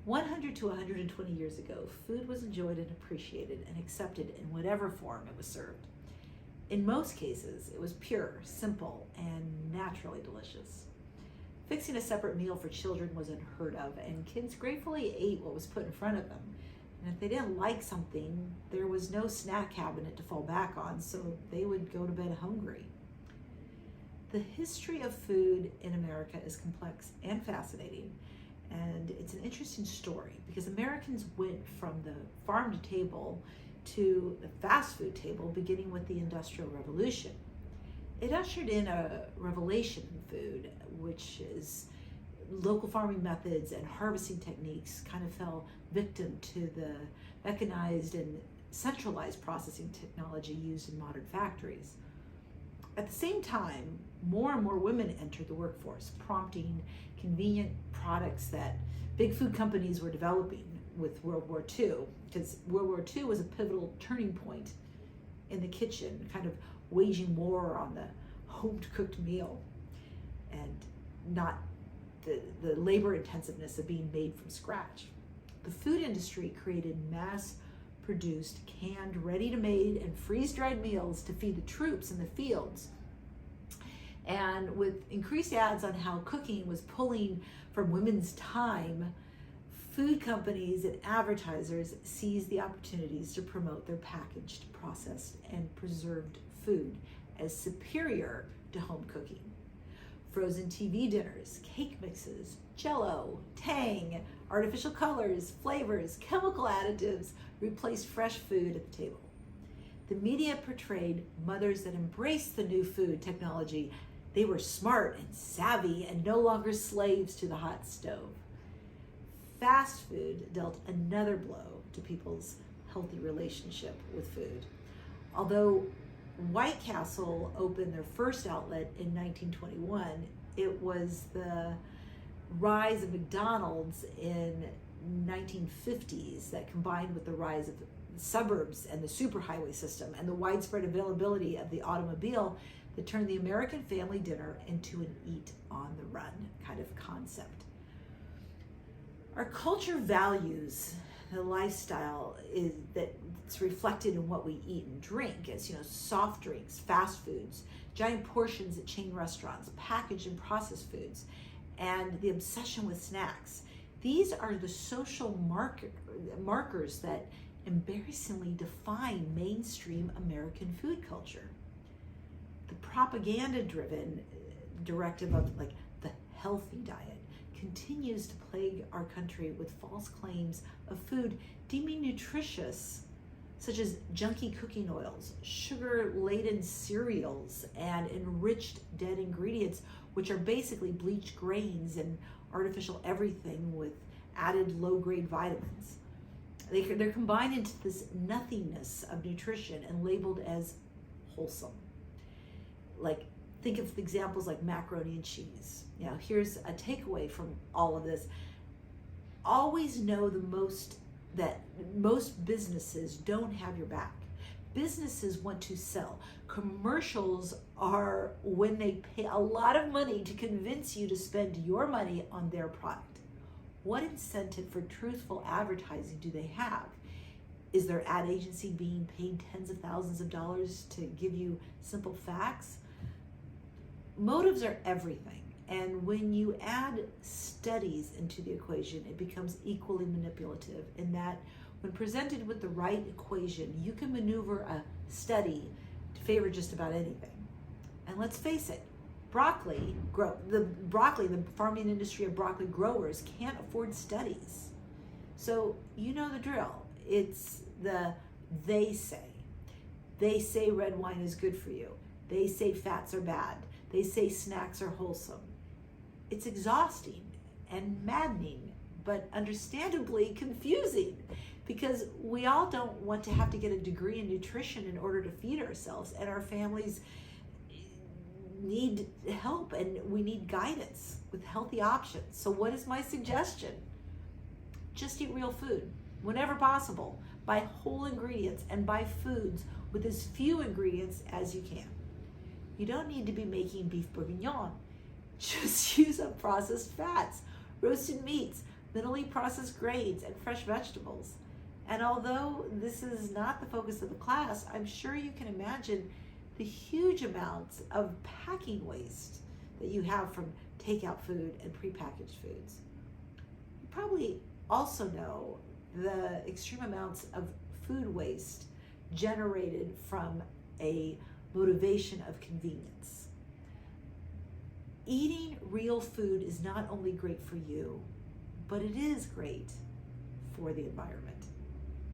100 to 120 years ago, food was enjoyed and appreciated and accepted in whatever form it was served. In most cases, it was pure, simple, and naturally delicious. Fixing a separate meal for children was unheard of, and kids gratefully ate what was put in front of them. And if they didn't like something, there was no snack cabinet to fall back on, so they would go to bed hungry. The history of food in America is complex and fascinating, and it's an interesting story because Americans went from the farm to table to the fast food table beginning with the Industrial Revolution. It ushered in a revelation in food, which is local farming methods and harvesting techniques kind of fell victim to the mechanized and centralized processing technology used in modern factories. At the same time, more and more women entered the workforce, prompting convenient products that big food companies were developing with World War II, because World War II was a pivotal turning point in the kitchen, kind of waging war on the home-cooked meal and not the labor intensiveness of being made from scratch. The food industry created mass-produced, canned, ready-to-made, and freeze-dried meals to feed the troops in the fields. And with increased ads on how cooking was pulling from women's time, food companies and advertisers seized the opportunities to promote their packaged, processed, and preserved food as superior to home cooking. Frozen TV dinners, cake mixes, Jell-O, Tang, artificial colors, flavors, chemical additives replaced fresh food at the table. The media portrayed mothers that embraced the new food technology. They were smart and savvy and no longer slaves to the hot stove. Fast food dealt another blow to people's healthy relationship with food. Although White Castle opened their first outlet in 1921, it was the rise of McDonald's in 1950s that combined with the rise of suburbs and the superhighway system and the widespread availability of the automobile that turned the American family dinner into an eat on the run kind of concept. Our culture values the lifestyle that's reflected in what we eat and drink, as soft drinks, fast foods, giant portions at chain restaurants, packaged and processed foods, and the obsession with snacks. These are the social markers that embarrassingly define mainstream American food culture. The propaganda-driven directive of the healthy diet continues to plague our country with false claims of food deeming nutritious, such as junky cooking oils, sugar-laden cereals, and enriched dead ingredients, which are basically bleached grains and artificial everything with added low-grade vitamins. They're combined into this nothingness of nutrition and labeled as wholesome. Think of examples like macaroni and cheese. Here's a takeaway from all of this. Always know that most businesses don't have your back. Businesses want to sell. Commercials are when they pay a lot of money to convince you to spend your money on their product. What incentive for truthful advertising do they have? Is their ad agency being paid tens of thousands of dollars to give you simple facts? Motives are everything, and when you add studies into the equation, it becomes equally manipulative in that when presented with the right equation, you can maneuver a study to favor just about anything. And let's face it, the farming industry of broccoli growers can't afford studies. So you know the drill. It's they say. They say red wine is good for you. They say fats are bad. They say snacks are wholesome. It's exhausting and maddening, but understandably confusing, because we all don't want to have to get a degree in nutrition in order to feed ourselves, and our families need help and we need guidance with healthy options. So what is my suggestion? Just eat real food whenever possible. Buy whole ingredients and buy foods with as few ingredients as you can. You don't need to be making beef bourguignon. Just use up processed fats, roasted meats, minimally processed grains, and fresh vegetables. And although this is not the focus of the class, I'm sure you can imagine the huge amounts of packing waste that you have from takeout food and prepackaged foods. You probably also know the extreme amounts of food waste generated from a motivation of convenience. Eating real food is not only great for you, but it is great for the environment.